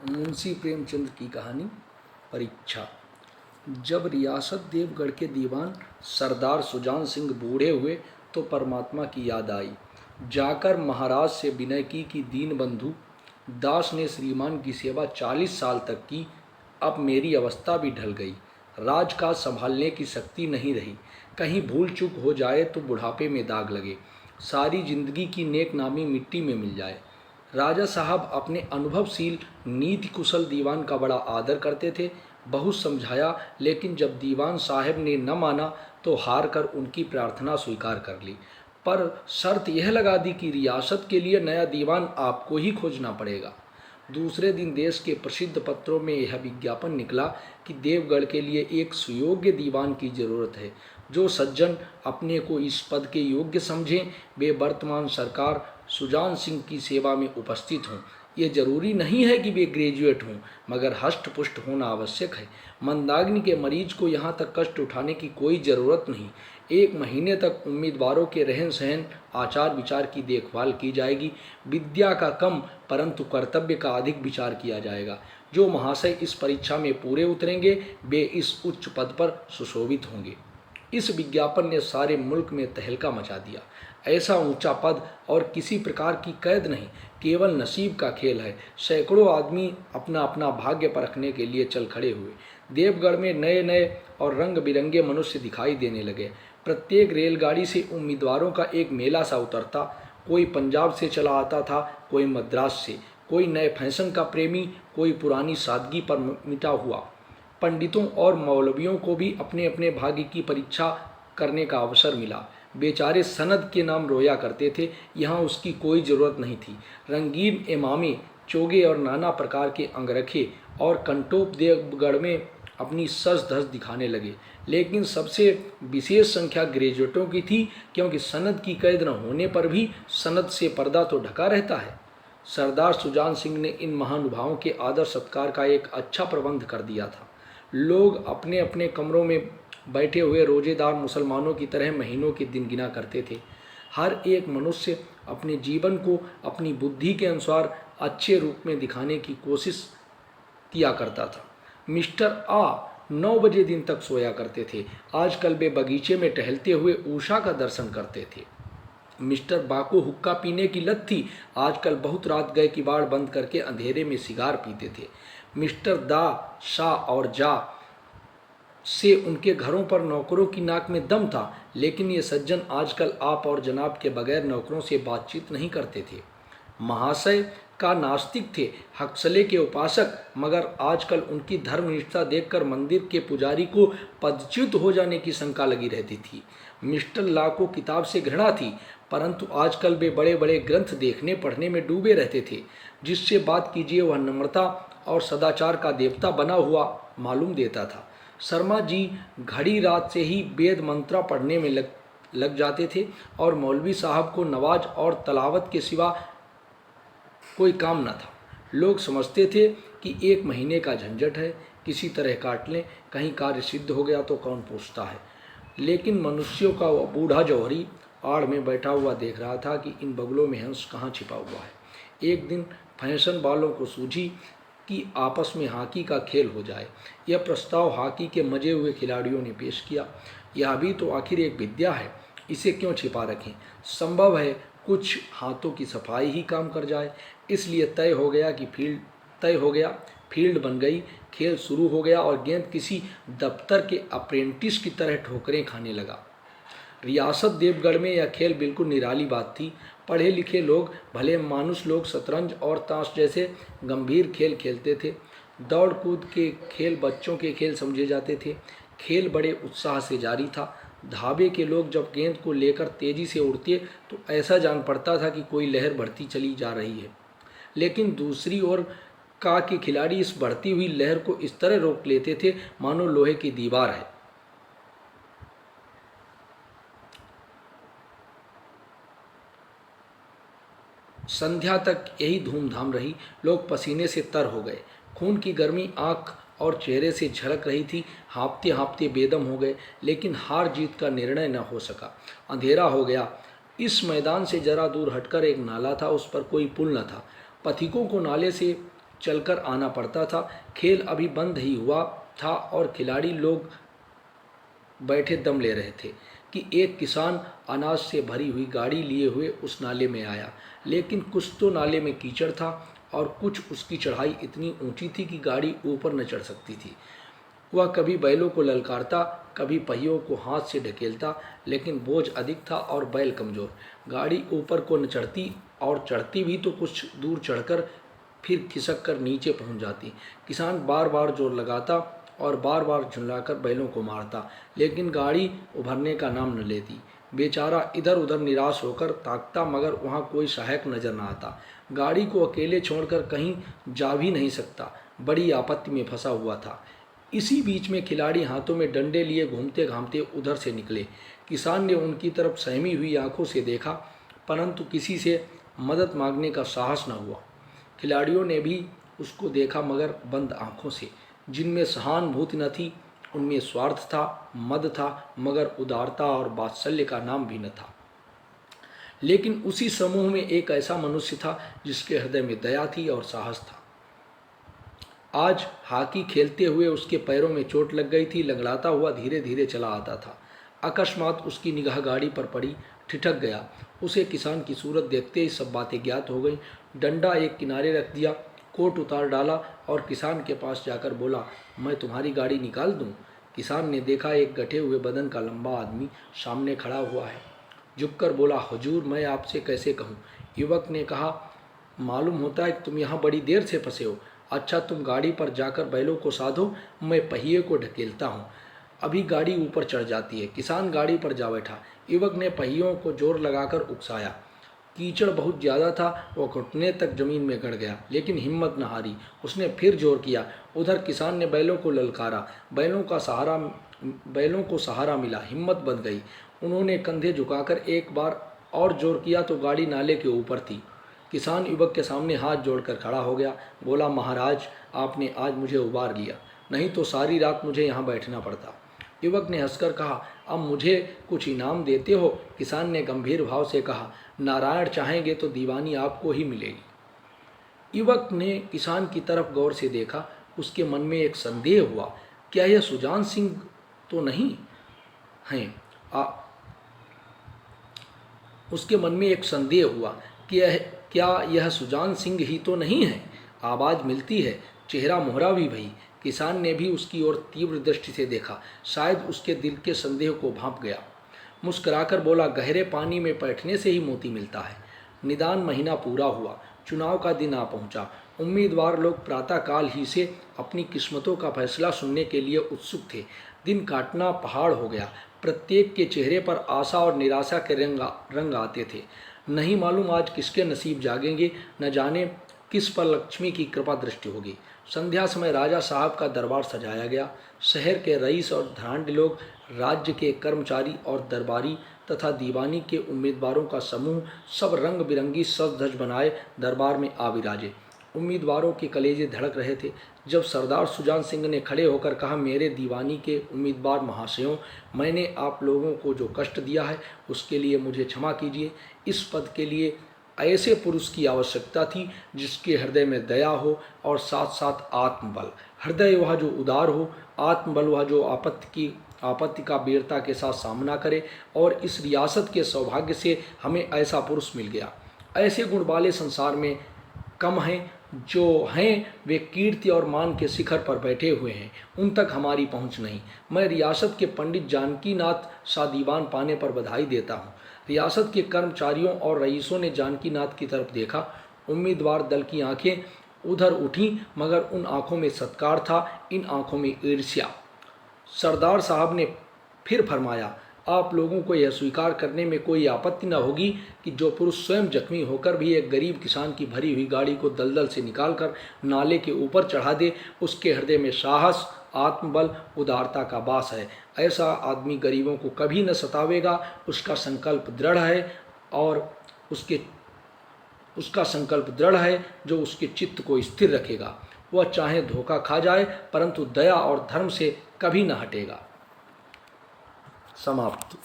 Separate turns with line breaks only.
मुंशी प्रेमचंद की कहानी परीक्षा। जब रियासत देवगढ़ के दीवान सरदार सुजान सिंह बूढ़े हुए तो परमात्मा की याद आई। जाकर महाराज से विनय की कि दीन बंधु दास ने श्रीमान की सेवा 40 साल तक की, अब मेरी अवस्था भी ढल गई, राजकाज संभालने की शक्ति नहीं रही, कहीं भूल चूक हो जाए तो बुढ़ापे में दाग लगे, सारी जिंदगी की नेक नामी मिट्टी में मिल जाए। राजा साहब अपने अनुभवशील नीति कुशल दीवान का बड़ा आदर करते थे। बहुत समझाया, लेकिन जब दीवान साहब ने न माना तो हार कर उनकी प्रार्थना स्वीकार कर ली, पर शर्त यह लगा दी कि रियासत के लिए नया दीवान आपको ही खोजना पड़ेगा। दूसरे दिन देश के प्रसिद्ध पत्रों में यह विज्ञापन निकला कि देवगढ़ के लिए एक सुयोग्य दीवान की जरूरत है। जो सज्जन अपने को इस पद के योग्य समझें वे वर्तमान सरकार सुजान सिंह की सेवा में उपस्थित हों। ये जरूरी नहीं है कि वे ग्रेजुएट हों, मगर हष्ट पुष्ट होना आवश्यक है। मंदाग्नि के मरीज को यहाँ तक कष्ट उठाने की कोई ज़रूरत नहीं। 1 महीने तक उम्मीदवारों के रहन सहन आचार विचार की देखभाल की जाएगी। विद्या का कम परंतु कर्तव्य का अधिक विचार किया जाएगा। जो महाशय इस परीक्षा में पूरे उतरेंगे वे इस उच्च पद पर सुशोभित होंगे। इस विज्ञापन ने सारे मुल्क में तहलका मचा दिया। ऐसा ऊंचा पद और किसी प्रकार की कैद नहीं, केवल नसीब का खेल है। सैकड़ों आदमी अपना अपना भाग्य परखने के लिए चल खड़े हुए। देवगढ़ में नए नए और रंग बिरंगे मनुष्य दिखाई देने लगे। प्रत्येक रेलगाड़ी से उम्मीदवारों का एक मेला सा उतरता। कोई पंजाब से चला आता था, कोई मद्रास से, कोई नए फैशन का प्रेमी, कोई पुरानी सादगी पर मिटा हुआ। पंडितों और मौलवियों को भी अपने अपने भाग्य की परीक्षा करने का अवसर मिला। बेचारे सनद के नाम रोया करते थे, यहाँ उसकी कोई ज़रूरत नहीं थी। रंगीन इमामे, चोगे और नाना प्रकार के अंगरखे और कंटोप देवगढ़ में अपनी सज धज दिखाने लगे। लेकिन सबसे विशेष संख्या ग्रेजुएटों की थी, क्योंकि सनद की कैद न होने पर भी सनद से पर्दा तो ढका रहता है। सरदार सुजान सिंह ने इन महानुभावों के आदर सत्कार का एक अच्छा प्रबंध कर दिया था। लोग अपने अपने कमरों में बैठे हुए रोजेदार मुसलमानों की तरह महीनों के दिन गिना करते थे। हर एक मनुष्य अपने जीवन को अपनी बुद्धि के अनुसार अच्छे रूप में दिखाने की कोशिश किया करता था। मिस्टर आ 9 बजे दिन तक सोया करते थे। आजकल वे बगीचे में टहलते हुए उषा का दर्शन करते थे। मिस्टर बा को हुक्का पीने की लत थी। आजकल बहुत रात गए किवाड़ बंद करके अंधेरे में सिगार पीते थे। मिस्टर दा, शाह और जा से उनके घरों पर नौकरों की नाक में दम था, लेकिन ये सज्जन आजकल आप और जनाब के बगैर नौकरों से बातचीत नहीं करते थे। महाशय का नास्तिक थे, हक्सले के उपासक, मगर आजकल उनकी धर्मनिष्ठा देखकर मंदिर के पुजारी को पदच्युत हो जाने की शंका लगी रहती थी। मिस्टर ला को किताब से घृणा थी, परंतु आजकल वे बड़े बड़े ग्रंथ देखने पढ़ने में डूबे रहते थे। जिससे बात कीजिए वह नम्रता और सदाचार का देवता बना हुआ मालूम देता था। शर्मा जी घड़ी रात से ही वेद मंत्रा पढ़ने में लग जाते थे और मौलवी साहब को नवाज और तलावत के सिवा कोई काम न था। लोग समझते थे कि 1 महीने का झंझट है, किसी तरह काट लें, कहीं कार्य सिद्ध हो गया तो कौन पूछता है। लेकिन मनुष्यों का वह बूढ़ा जौहरी आड़ में बैठा हुआ देख रहा था कि इन बगलों में हंस कहाँ छिपा हुआ है। एक दिन फैशन वालों को सूझी कि आपस में हॉकी का खेल हो जाए। यह प्रस्ताव हॉकी के मजे हुए खिलाड़ियों ने पेश किया। यह भी तो आखिर एक विद्या है, इसे क्यों छिपा रखें। संभव है कुछ हाथों की सफाई ही काम कर जाए। इसलिए तय हो गया, फील्ड बन गई, खेल शुरू हो गया और गेंद किसी दफ्तर के अप्रेंटिस की तरह ठोकरें खाने लगा। रियासत देवगढ़ में यह खेल बिल्कुल निराली बात थी। पढ़े लिखे लोग, भले मानुस लोग शतरंज और ताश जैसे गंभीर खेल खेलते थे। दौड़ कूद के खेल बच्चों के खेल समझे जाते थे। खेल बड़े उत्साह से जारी था। धाबे के लोग जब गेंद को लेकर तेजी से उड़ते तो ऐसा जान पड़ता था कि कोई लहर बढ़ती चली जा रही है। लेकिन दूसरी ओर का के खिलाड़ी इस बढ़ती हुई लहर को इस तरह रोक लेते थे मानो लोहे की दीवार है। संध्या तक यही धूमधाम रही। लोग पसीने से तर हो गए। खून की गर्मी आंख और चेहरे से झलक रही थी। हाँफते हाँफते बेदम हो गए, लेकिन हार जीत का निर्णय न हो सका। अंधेरा हो गया। इस मैदान से जरा दूर हटकर एक नाला था, उस पर कोई पुल न था। पथिकों को नाले से चलकर आना पड़ता था। खेल अभी बंद ही हुआ था और खिलाड़ी लोग बैठे दम ले रहे थे कि एक किसान अनाज से भरी हुई गाड़ी लिए हुए उस नाले में आया। लेकिन कुछ तो नाले में कीचड़ था और कुछ उसकी चढ़ाई इतनी ऊंची थी कि गाड़ी ऊपर न चढ़ सकती थी। वह कभी बैलों को ललकारता, कभी पहियों को हाथ से ढकेलता, लेकिन बोझ अधिक था और बैल कमज़ोर। गाड़ी ऊपर को न चढ़ती और चढ़ती भी तो कुछ दूर चढ़कर फिर खिसक कर नीचे पहुंच जाती। किसान बार बार जोर लगाता और बार बार झुल्लाकर बैलों को मारता, लेकिन गाड़ी उभरने का नाम न लेती। बेचारा इधर उधर निराश होकर ताकता, मगर वहाँ कोई सहायक नजर न आता। गाड़ी को अकेले छोड़कर कहीं जा भी नहीं सकता, बड़ी आपत्ति में फंसा हुआ था। इसी बीच में खिलाड़ी हाथों में डंडे लिए घूमते घामते उधर से निकले। किसान ने उनकी तरफ सहमी हुई आंखों से देखा, परंतु किसी से मदद मांगने का साहस न हुआ। खिलाड़ियों ने भी उसको देखा, मगर बंद आंखों से, जिनमें सहानुभूति न थी। उनमें स्वार्थ था, मद था, मगर उदारता और वात्सल्य का नाम भी न था। लेकिन उसी समूह में एक ऐसा मनुष्य था जिसके हृदय में दया थी और साहस था। आज हॉकी खेलते हुए उसके पैरों में चोट लग गई थी। लंगड़ाता हुआ धीरे धीरे चला आता था। अकस्मात उसकी निगाह गाड़ी पर पड़ी, ठिठक गया। उसे किसान की सूरत देखते ही सब बातें ज्ञात हो गईं। डंडा एक किनारे रख दिया, कोट उतार डाला और किसान के पास जाकर बोला, मैं तुम्हारी गाड़ी निकाल दूं? किसान ने देखा, एक गठे हुए बदन का लंबा आदमी सामने खड़ा हुआ है। झुककर बोला, हुजूर, मैं आपसे कैसे कहूँ? युवक ने कहा, मालूम होता है कि तुम यहाँ बड़ी देर से फंसे हो। अच्छा, तुम गाड़ी पर जाकर बैलों को साधो, मैं पहिए को ढकेलता हूँ, अभी गाड़ी ऊपर चढ़ जाती है। किसान गाड़ी पर जा बैठा। युवक ने पहियों को जोर लगाकर उकसाया। कीचड़ बहुत ज़्यादा था, वह घुटने तक जमीन में गड़ गया, लेकिन हिम्मत न हारी। उसने फिर जोर किया। उधर किसान ने बैलों को ललकारा। बैलों को सहारा मिला, हिम्मत बंध गई। उन्होंने कंधे झुकाकर एक बार और जोर किया तो गाड़ी नाले के ऊपर थी। किसान युवक के सामने हाथ जोड़कर खड़ा हो गया। बोला, महाराज, आपने आज मुझे उबार लिया, नहीं तो सारी रात मुझे यहाँ बैठना पड़ता। युवक ने हंसकर कहा, अब मुझे कुछ इनाम देते हो? किसान ने गंभीर भाव से कहा, नारायण चाहेंगे तो दीवानी आपको ही मिलेगी। युवक ने किसान की तरफ गौर से देखा। उसके मन में एक संदेह हुआ, क्या यह सुजान सिंह तो नहीं हैं? उसके मन में एक संदेह हुआ कि क्या यह सुजान सिंह ही तो नहीं है? आवाज़ मिलती है, चेहरा मोहरा भी भई। किसान ने भी उसकी ओर तीव्र दृष्टि से देखा। शायद उसके दिल के संदेह को भांप गया। मुस्कुराकर बोला, गहरे पानी में बैठने से ही मोती मिलता है। निदान महीना पूरा हुआ, चुनाव का दिन आ पहुंचा। उम्मीदवार लोग प्रातःकाल ही से अपनी किस्मतों का फैसला सुनने के लिए उत्सुक थे। दिन काटना पहाड़ हो गया। प्रत्येक के चेहरे पर आशा और निराशा के रंग आते थे। नहीं मालूम आज किसके नसीब जागेंगे, न जाने किस पर लक्ष्मी की कृपा दृष्टि होगी। संध्या समय राजा साहब का दरबार सजाया गया। शहर के रईस और धनाढ्य लोग, राज्य के कर्मचारी और दरबारी तथा दीवानी के उम्मीदवारों का समूह सब रंग बिरंगी सज धज बनाए दरबार में आ विराजे। उम्मीदवारों के कलेजे धड़क रहे थे। जब सरदार सुजान सिंह ने खड़े होकर कहा, मेरे दीवानी के उम्मीदवार महाशयों, मैंने आप लोगों को जो कष्ट दिया है उसके लिए मुझे क्षमा कीजिए। इस पद के लिए ऐसे पुरुष की आवश्यकता थी जिसके हृदय में दया हो और साथ साथ आत्मबल। हृदय वह जो उदार हो, आत्मबल वह जो आपत्ति का वीरता के साथ सामना करे। और इस रियासत के सौभाग्य से हमें ऐसा पुरुष मिल गया। ऐसे गुण वाले संसार में कम हैं। जो हैं वे कीर्ति और मान के शिखर पर बैठे हुए हैं, उन तक हमारी पहुंच नहीं। मैं रियासत के पंडित जानकीनाथ सा दीवान पाने पर बधाई देता हूँ। रियासत के कर्मचारियों और रईसों ने जानकीनाथ की तरफ देखा। उम्मीदवार दल की आंखें उधर उठीं, मगर उन आंखों में सत्कार था, इन आंखों में ईर्ष्या। सरदार साहब ने फिर फरमाया, आप लोगों को यह स्वीकार करने में कोई आपत्ति न होगी कि जो पुरुष स्वयं जख्मी होकर भी एक गरीब किसान की भरी हुई गाड़ी को दलदल से निकालकर नाले के ऊपर चढ़ा दे, उसके हृदय में साहस, आत्मबल, उदारता का वास है। ऐसा आदमी गरीबों को कभी न सतावेगा। उसका संकल्प दृढ़ है और उसका संकल्प दृढ़ है जो उसके चित्त को स्थिर रखेगा। वह चाहे धोखा खा जाए, परंतु दया और धर्म से कभी न हटेगा। समाप्त।